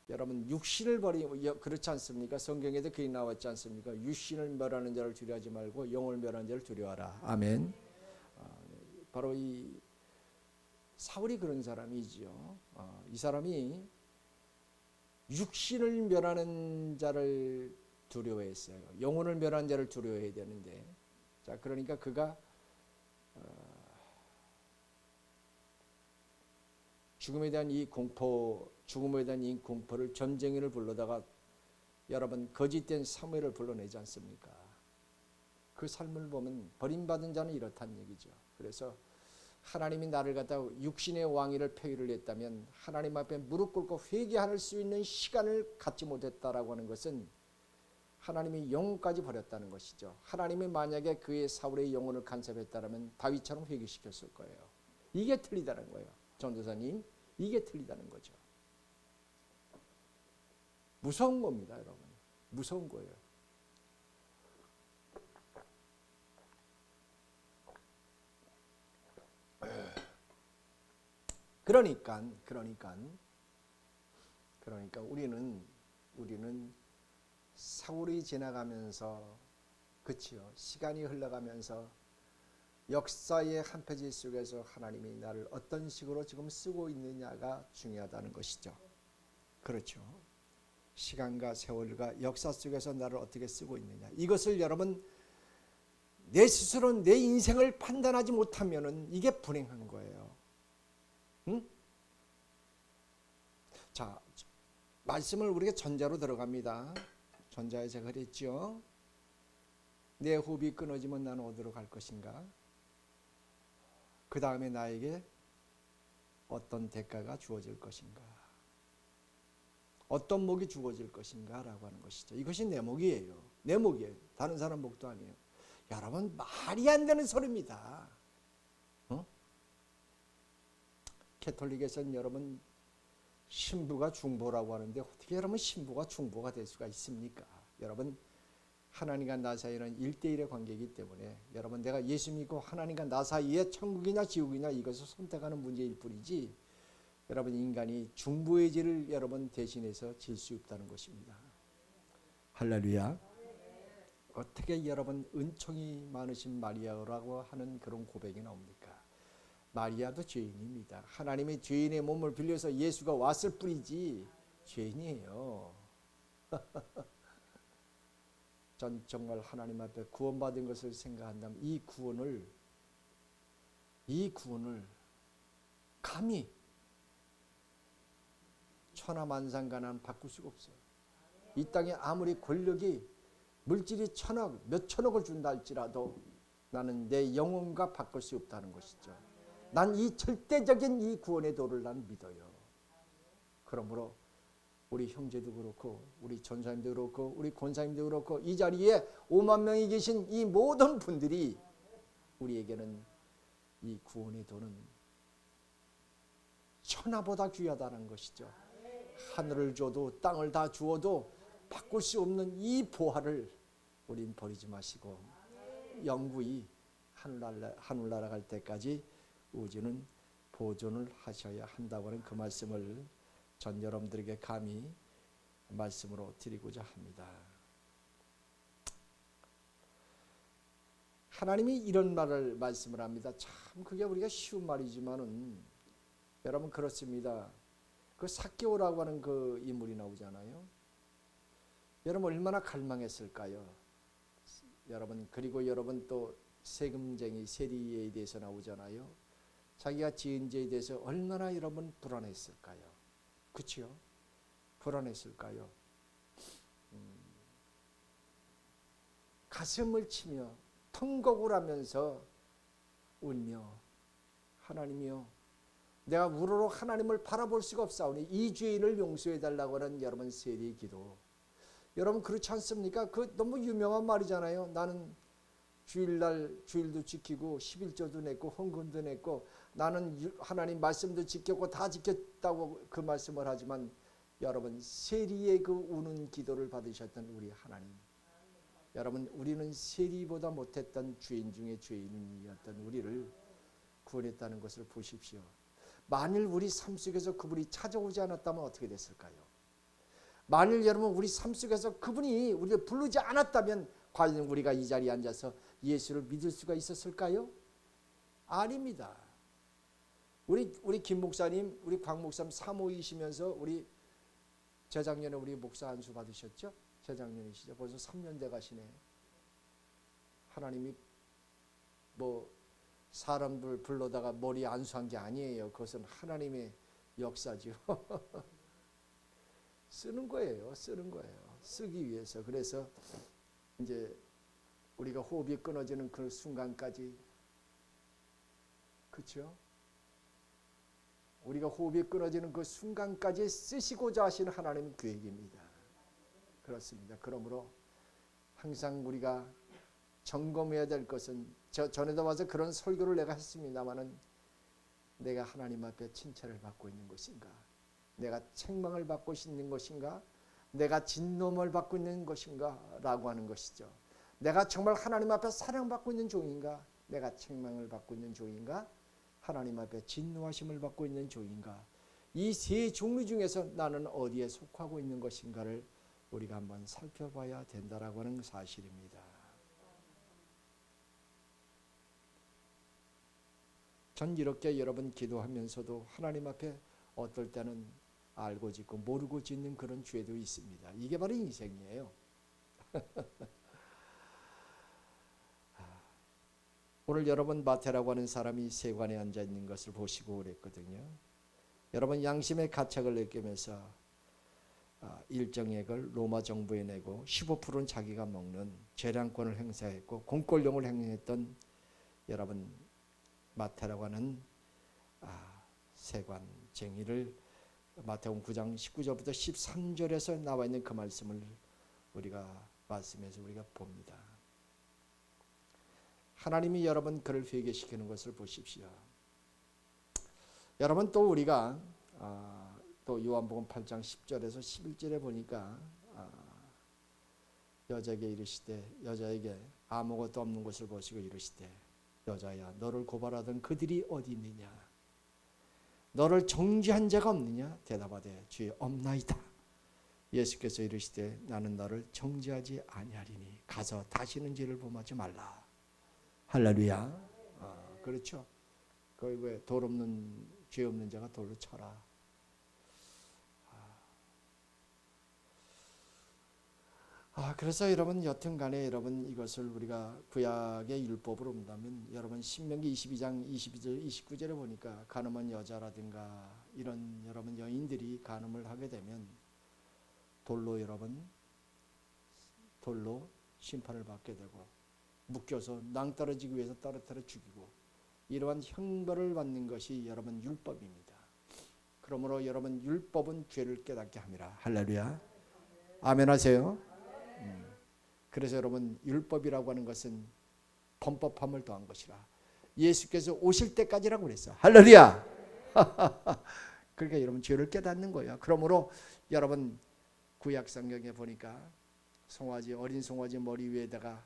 S4: 여러분 육신을 버리고 그렇지 않습니까? 성경에도 그게 나왔지 않습니까? 육신을 멸하는 자를 두려워하지 말고 영을 멸하는 자를 두려워하라. 아멘. 바로 이 사울이 그런 사람이지요. 이 사람이 육신을 멸하는 자를 두려워했어요. 영혼을 멸하는 자를 두려워해야 되는데, 자 그러니까 그가 죽음에 대한 이 공포를 전쟁인을 불러다가 여러분 거짓된 사무엘을 불러내지 않습니까? 그 삶을 보면 버림받은 자는 이렇다는 얘기죠. 그래서 하나님이 나를 갖다가 육신의 왕위를 폐위를 했다면 하나님 앞에 무릎 꿇고 회개할 수 있는 시간을 갖지 못했다라고 하는 것은 하나님이 영혼까지 버렸다는 것이죠. 하나님이 만약에 그의 사울의 영혼을 간섭했다면 다윗처럼 회개시켰을 거예요. 이게 틀리다는 거예요. 전도사님, 이게 틀리다는 거죠. 무서운 겁니다, 여러분. 무서운 거예요. 그러니까 우리는 사울이 지나가면서 그치요. 시간이 흘러가면서 역사의 한 페이지 속에서 하나님이 나를 어떤 식으로 지금 쓰고 있느냐가 중요하다는 것이죠. 그렇죠. 시간과 세월과 역사 속에서 나를 어떻게 쓰고 있느냐. 이것을 여러분 내 스스로 내 인생을 판단하지 못하면은 이게 불행한 거예요. 응? 자, 말씀을 우리가 전자로 들어갑니다. 전자에 제가 그랬죠. 내 호흡이 끊어지면 나는 어디로 갈 것인가? 그 다음에 나에게 어떤 대가가 주어질 것인가? 어떤 목이 주어질 것인가? 라고 하는 것이죠. 이것이 내 목이에요. 내 목이에요. 다른 사람 목도 아니에요. 여러분 말이 안 되는 소리입니다. 캐톨릭에서는 여러분 신부가 중보라고 하는데 어떻게 여러분 신부가 중보가 될 수가 있습니까? 여러분 하나님과 나 사이는 1대1의 관계이기 때문에 여러분 내가 예수 믿고 하나님과 나 사이에 천국이냐 지옥이냐 이것을 선택하는 문제일 뿐이지 여러분 인간이 중보의 죄를 여러분 대신해서 질 수 없다는 것입니다. 할렐루야. 어떻게 여러분 은총이 많으신 마리아라고 하는 그런 고백이 나옵니까? 마리아도 죄인입니다. 하나님의 죄인의 몸을 빌려서 예수가 왔을 뿐이지 죄인이에요. 전 정말 하나님 앞에 구원받은 것을 생각한다면 이 구원을 감히 천하만상간한 바꿀 수가 없어요. 이 땅에 아무리 권력이 물질이 천억 몇 천억을 준다 할지라도 나는 내 영혼과 바꿀 수 없다는 것이죠. 난 이 절대적인 이 구원의 도를 난 믿어요. 그러므로 우리 형제도 그렇고 우리 전사님도 그렇고 우리 권사님도 그렇고 이 자리에 5만 명이 계신 이 모든 분들이 우리에게는 이 구원의 도는 천하보다 귀하다는 것이죠. 하늘을 줘도 땅을 다 주어도 바꿀 수 없는 이 보화를 우린 버리지 마시고 영구히 하늘나라 갈 때까지 우주는 보존을 하셔야 한다고 하는 그 말씀을 전 여러분들에게 감히 말씀으로 드리고자 합니다. 하나님이 이런 말을 말씀을 합니다. 참 그게 우리가 쉬운 말이지만은 여러분 그렇습니다. 그 삭개오라고 하는 그 인물이 나오잖아요. 여러분 얼마나 갈망했을까요? 여러분 그리고 여러분 또 세금쟁이 세리에 대해서 나오잖아요. 자기가 지은 죄에 대해서 얼마나 여러분 불안했을까요? 그렇죠? 불안했을까요? 가슴을 치며 통곡을 하면서 울며 하나님이여 내가 우러러 하나님을 바라볼 수가 없사오니 이 죄인을 용서해 달라고 하는 여러분 세리의 기도. 여러분 그렇지 않습니까? 그 너무 유명한 말이잖아요. 나는 주일날 주일도 지키고 11조도 냈고 헌금도 냈고 나는 하나님 말씀도 지켰고 다 지켰다고 그 말씀을 하지만 여러분 세리의 그 우는 기도를 받으셨던 우리 하나님. 여러분 우리는 세리보다 못했던 죄인 중에 죄인이었던 우리를 구원했다는 것을 보십시오. 만일 우리 삶 속에서 그분이 찾아오지 않았다면 어떻게 됐을까요? 만일 여러분 우리 삶 속에서 그분이 우리를 부르지 않았다면 과연 우리가 이 자리에 앉아서 예수를 믿을 수가 있었을까요? 아닙니다. 우리 김 목사님, 우리 광 목사님 사모이시면서 우리 재작년에 우리 목사 안수 받으셨죠? 재작년이시죠? 벌써 3년 돼 가시네. 하나님이 뭐 사람들 불러다가 머리 안수한 게 아니에요. 그것은 하나님의 역사죠. 쓰는 거예요. 쓰기 위해서. 그래서 이제 우리가 호흡이 끊어지는 그 순간까지, 그렇죠? 우리가 호흡이 끊어지는 그 순간까지 쓰시고자 하시는 하나님의 계획입니다. 그렇습니다. 그러므로 항상 우리가 점검해야 될 것은 전에도 와서 그런 설교를 내가 했습니다마는 내가 하나님 앞에 칭찬을 받고 있는 것인가? 내가 책망을 받고 있는 것인가? 내가 진노를 받고 있는 것인가? 라고 하는 것이죠. 내가 정말 하나님 앞에 사랑받고 있는 종인가? 내가 책망을 받고 있는 종인가? 하나님 앞에 진노하심을 받고 있는 종인가? 이 세 종류 중에서 나는 어디에 속하고 있는 것인가를 우리가 한번 살펴봐야 된다라고 하는 사실입니다. 전 이렇게 여러분 기도하면서도 하나님 앞에 어떨 때는 알고 짓고 모르고 짓는 그런 죄도 있습니다. 이게 바로 인생이에요. 오늘 여러분 마태라고 하는 사람이 세관에 앉아 있는 것을 보시고 그랬거든요. 여러분 양심의 가책을 느끼면서 일정액을 로마 정부에 내고 15%는 자기가 먹는 재량권을 행사했고 공권력을 행사했던 여러분 마태라고 하는 세관쟁이를 마태복음 9장 19절부터 13절에서 나와 있는 그 말씀을 우리가 말씀에서 우리가 봅니다. 하나님이 여러분 그를 회개시키는 것을 보십시오. 여러분 또 우리가 또 요한복음 8장 10절에서 11절에 보니까 여자에게 이르시되 여자에게 아무것도 없는 것을 보시고 이르시되 여자야 너를 고발하던 그들이 어디 있느냐 너를 정죄한 자가 없느냐 대답하되 주여 없나이다. 예수께서 이르시되 나는 너를 정죄하지 아니하리니 가서 다시는 죄를 범하지 말라. 할렐루야. 그렇죠. 거기 왜 돌 없는 죄 없는 자가 돌로 쳐라. 그래서 여러분 여튼간에 여러분 이것을 우리가 구약의 율법으로 본다면 여러분 신명기 22장 22절 29절에 보니까 간음한 여자라든가 이런 여러분 여인들이 간음을 하게 되면 돌로 여러분 돌로 심판을 받게 되고 묶여서 낭떠러지기 위해서 떨어뜨려 죽이고 이러한 형벌을 받는 것이 여러분 율법입니다. 그러므로 여러분 율법은 죄를 깨닫게 함이라. 할렐루야. 아멘 하세요. 그래서 여러분 율법이라고 하는 것은 범법함을 더한 것이라. 예수께서 오실 때까지라고 그랬어. 할렐루야. 그러니까 여러분 죄를 깨닫는 거예요. 그러므로 여러분 구약 성경에 보니까 송아지 어린 송아지 머리 위에다가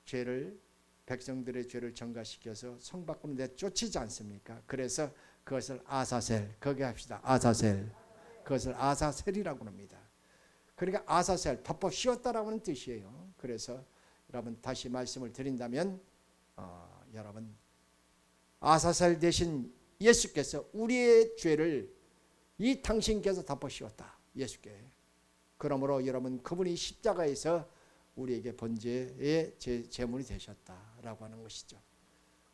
S4: 죄를 백성들의 죄를 전가시켜서 성 밖으로 내쫓이지 않습니까? 그래서 그것을 아사셀 거기 합시다. 아사셀 그것을 아사셀이라고 합니다. 그러니까 아사셀 덮어 씌웠다라고 하는 뜻이에요. 그래서 여러분 다시 말씀을 드린다면 여러분 아사셀 대신 예수께서 우리의 죄를 이 당신께서 덮어 씌웠다. 예수께. 그러므로 여러분 그분이 십자가에서 우리에게 번제의 제물이 되셨다라고 하는 것이죠.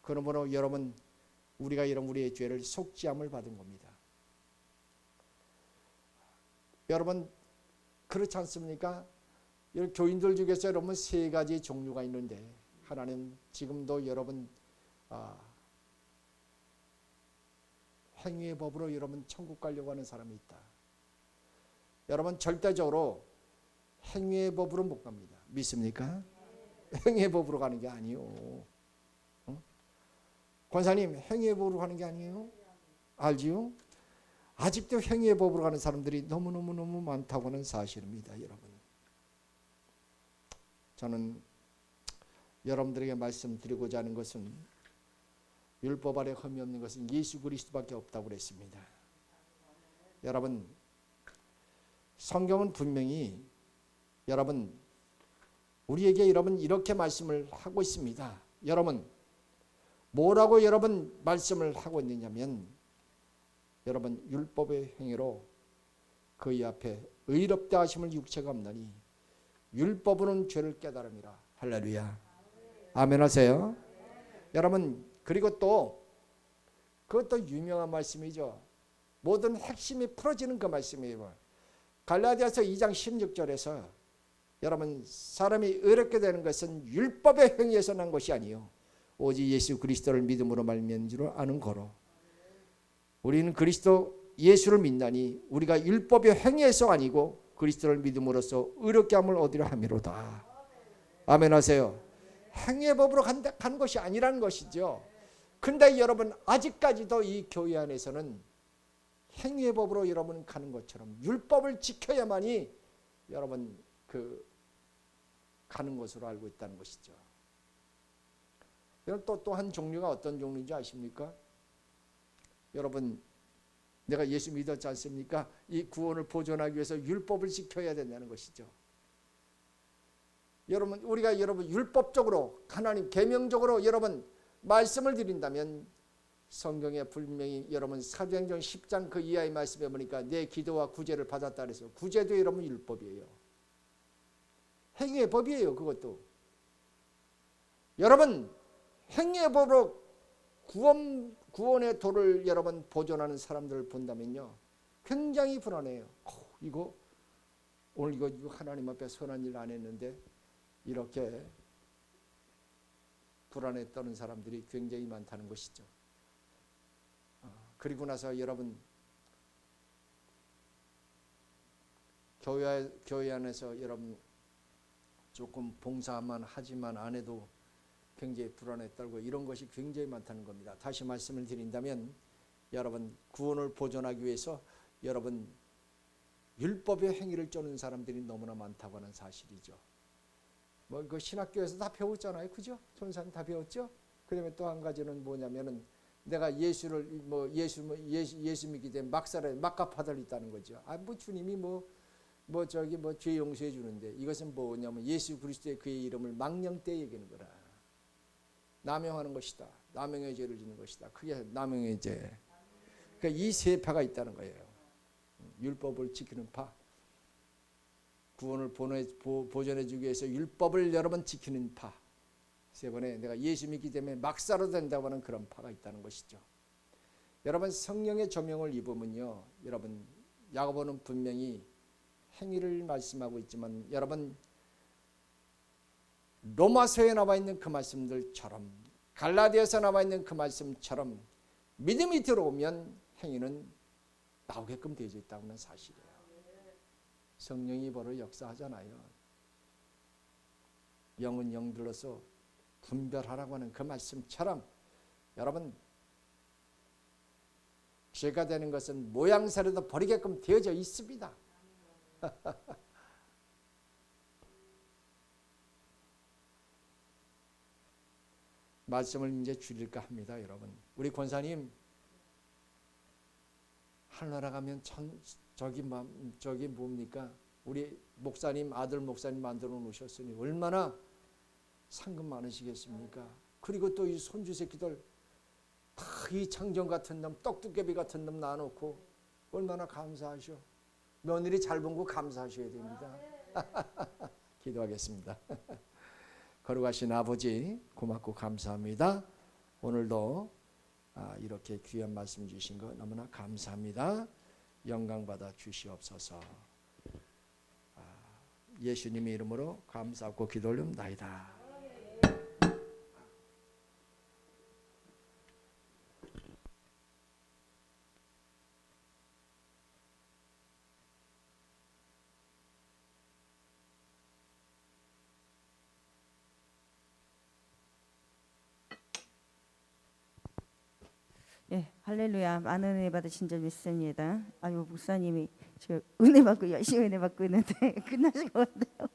S4: 그러므로 여러분 우리가 이런 우리의 죄를 속죄함을 받은 겁니다. 여러분 그렇지 않습니까? 교인들 중에서 여러분 세 가지 종류가 있는데 하나님 지금도 여러분 행위의 법으로 여러분 천국 가려고 하는 사람이 있다. 여러분 절대적으로 행위의 법으로 못 갑니다. 믿습니까? 행위의 법으로 가는 게 아니요. 권사님 행위의 법으로 가는 게 아니에요? 알지요? 아직도 행위의 법으로 가는 사람들이 너무너무 많다고 하는 사실입니다. 여러분 저는 여러분들에게 말씀드리고자 하는 것은 율법 아래 흠이 없는 것은 예수 그리스도밖에 없다고 그랬습니다. 여러분 성경은 분명히 여러분 우리에게 여러분 이렇게 말씀을 하고 있습니다. 여러분 뭐라고 여러분 말씀을 하고 있느냐면 여러분 율법의 행위로 그의 앞에 의롭다 하심을 육체가 없나니 율법으로는 죄를 깨달음이라. 할렐루야. 아멘 하세요. 여러분 그리고 또 그것도 유명한 말씀이죠. 모든 핵심이 풀어지는 그 말씀이에요. 갈라디아서 2장 16절에서 여러분 사람이 의롭게 되는 것은 율법의 행위에서 난 것이 아니요 오직 예수 그리스도를 믿음으로 말미암은 줄 아는 거로. 우리는 그리스도 예수를 믿나니 우리가 율법의 행위에서 아니고 그리스도를 믿음으로써 의롭게 함을 얻으려 함이로다. 아멘 하세요. 행위의 법으로 가는 것이 아니라는 것이죠. 근데 여러분 아직까지도 이 교회 안에서는 행위의 법으로 여러분 가는 것처럼 율법을 지켜야만이 여러분 가는 것으로 알고 있다는 것이죠. 여러분 또 한 종류가 어떤 종류인지 아십니까? 여러분 내가 예수 믿었지 않습니까? 이 구원을 보존하기 위해서 율법을 지켜야 된다는 것이죠. 여러분 우리가 여러분 율법적으로 하나님 계명적으로 여러분 말씀을 드린다면 성경에 분명히 여러분 사도행전 10장 그 이하의 말씀에 보니까 내 기도와 구제를 받았다 그래서 구제도 여러분 율법이에요. 행위의 법이에요. 그것도 여러분 행위의 법으로 구원의 도를 여러분 보존하는 사람들을 본다면요 굉장히 불안해요. 이거 오늘 이거 하나님 앞에 선한 일 안 했는데 이렇게 불안에 떠는 사람들이 굉장히 많다는 것이죠. 그리고 나서 여러분 교회 안에서 여러분 조금 봉사만 하지만 안 해도 굉장히 불안에 떨고 이런 것이 굉장히 많다는 겁니다. 다시 말씀을 드린다면 여러분 구원을 보존하기 위해서 여러분 율법의 행위를 쫓는 사람들이 너무나 많다고 하는 사실이죠. 뭐 그 신학교에서 다 배웠잖아요, 그죠? 전사님 다 배웠죠? 그다음에 또 한 가지는 뭐냐면은 내가 예수 믿기 때문에 막가파들 있다는 거죠. 뭐 주님이 죄 용서해 주는데 이것은 뭐냐면 예수 그리스도의 그의 이름을 망령되이 얘기하는 거라. 남용하는 것이다. 남용의 죄를 짓는 것이다. 그게 남용의 죄. 그러니까 이 세 파가 있다는 거예요. 율법을 지키는 파, 구원을 보존해 주기 위해서 율법을 여러분 지키는 파, 세 번에 내가 예수 믿기 때문에 막 살아도 된다고 하는 그런 파가 있다는 것이죠. 여러분 성령의 조명을 입으면요, 여러분 야고보는 분명히 행위를 말씀하고 있지만 여러분 로마서에 나와 있는 그 말씀들처럼 갈라디아서 나와 있는 그 말씀처럼 믿음이 들어오면 행위는 나오게끔 되어 있다는 사실이에요. 성령이 바로 역사하잖아요. 영은 영들로서 분별하라고 하는 그 말씀처럼 여러분 죄가 되는 것은 모양새라도 버리게끔 되어져 있습니다. 말씀을 이제 줄일까 합니다. 여러분 우리 권사님 하늘나라 가면 저기 뭡니까? 우리 목사님 아들 목사님 만들어 놓으셨으니 얼마나 상금 많으시겠습니까? 그리고 또 이 손주 새끼들 다 이 창정 같은 놈 떡두꺼비 같은 놈 놔놓고 얼마나 감사하셔. 며느리 잘 본 거 감사하셔야 됩니다. 기도하겠습니다. 거룩하신 아버지 고맙고 감사합니다. 오늘도 이렇게 귀한 말씀 주신 거 너무나 감사합니다. 영광받아 주시옵소서. 예수님의 이름으로 감사하고 기도 올립나이다.
S2: 예, 할렐루야. 많은 은혜 받으신 줄 믿습니다. 아유, 목사님이 지금 은혜 받고 열심히 은혜 받고 있는데 끝나신 것 같아요.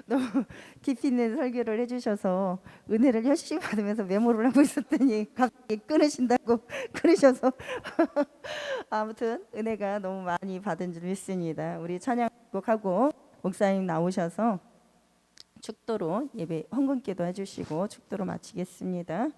S2: 너무 깊이 있는 설교를 해주셔서 은혜를 열심히 받으면서 메모를 하고 있었더니 갑자기 끊으신다고 그러셔서 아무튼 은혜가 너무 많이 받은 줄 믿습니다. 우리 찬양곡하고 목사님 나오셔서 축도로 예배 헌금기도 해주시고 축도로 마치겠습니다.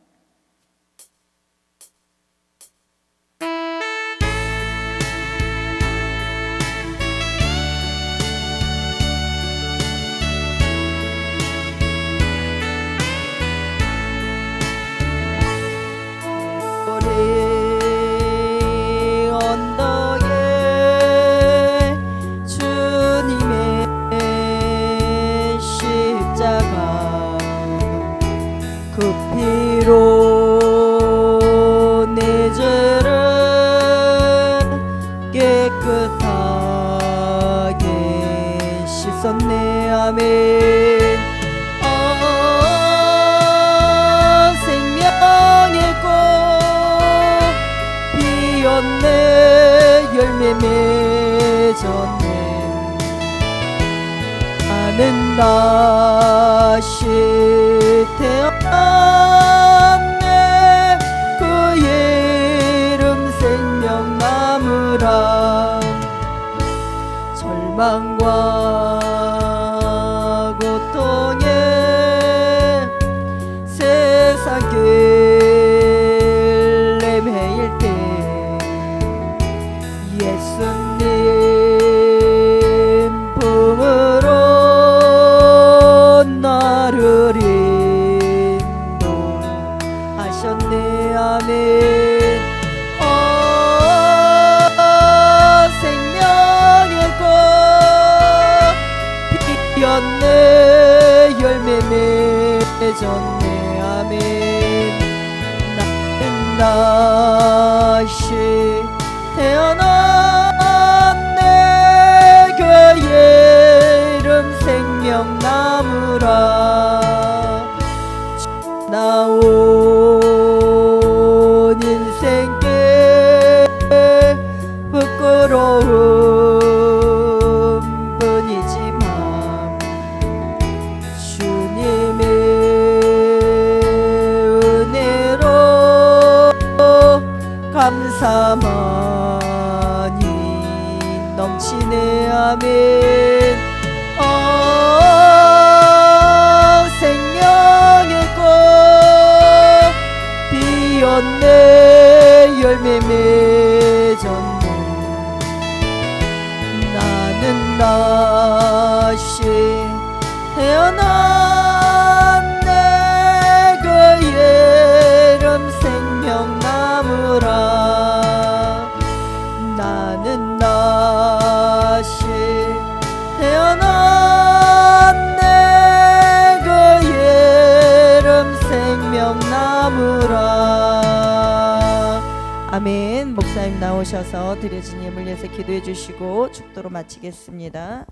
S2: 나는 다시 태어났네. 그 이름 생명 나무라. 절망과 고통에 세상 하셨네. 아멘. 생명의 꽃 피었네. 열매 맺었네. 아멘. 나는 다시 태어났네. 그의 이름 생명나무라. 나온 인생께 부끄러움 뿐이지만 주님의 은혜로 감사만이 넘치네. 아멘. 생명의 꽃 피었네. 열매 맺었네. 나는 다시 태어났네. 그의 이름 생명나무라. 나는 다시 태어났네. 그의 이름 생명나무라. 아멘. 목사님 나오셔서 드려진 예물 위해서 기도해 주시고 축도로 마치겠습니다.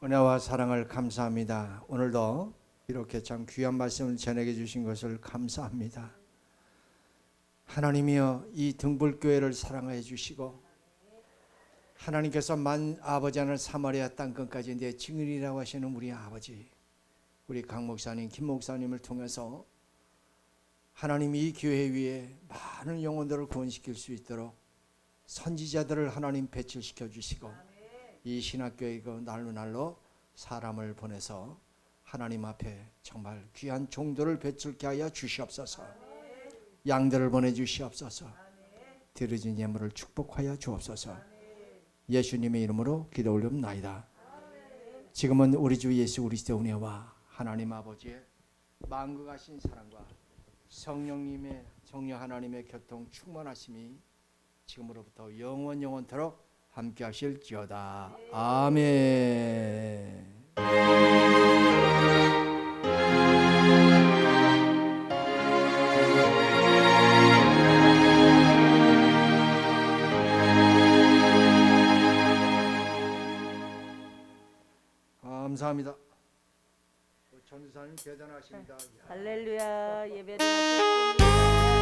S4: 은혜와 사랑을 감사합니다. 오늘도 이렇게 참 귀한 말씀을 전해 주신 것을 감사합니다. 하나님이여, 이 등불교회를 사랑해 주시고 하나님께서 만 아버지 하늘 사마리아 땅끝까지 내 증인이라고 하시는 우리 아버지, 우리 강 목사님, 김 목사님을 통해서 하나님 이 교회 위에 많은 영혼들을 구원시킬 수 있도록 선지자들을 하나님 배출시켜 주시고 이 신학교회 날로 날로 사람을 보내서 하나님 앞에 정말 귀한 종들을 배출케 하여 주시옵소서. 양들을 보내주시옵소서. 드려진 예물을 축복하여 주옵소서. 예수님의 이름으로 기도 올립나이다. 지금은 우리 주 예수 그리스도의 은혜와 하나님 아버지의 만국하신 사랑과 성령님의 성령 하나님의 교통 충만하심이 지금으로부터 영원토록 함께 하실지어다. 아멘. 감사합니다. 전도사님 대단하십니다.
S2: 할렐루야. 예배를 마쳤습니다.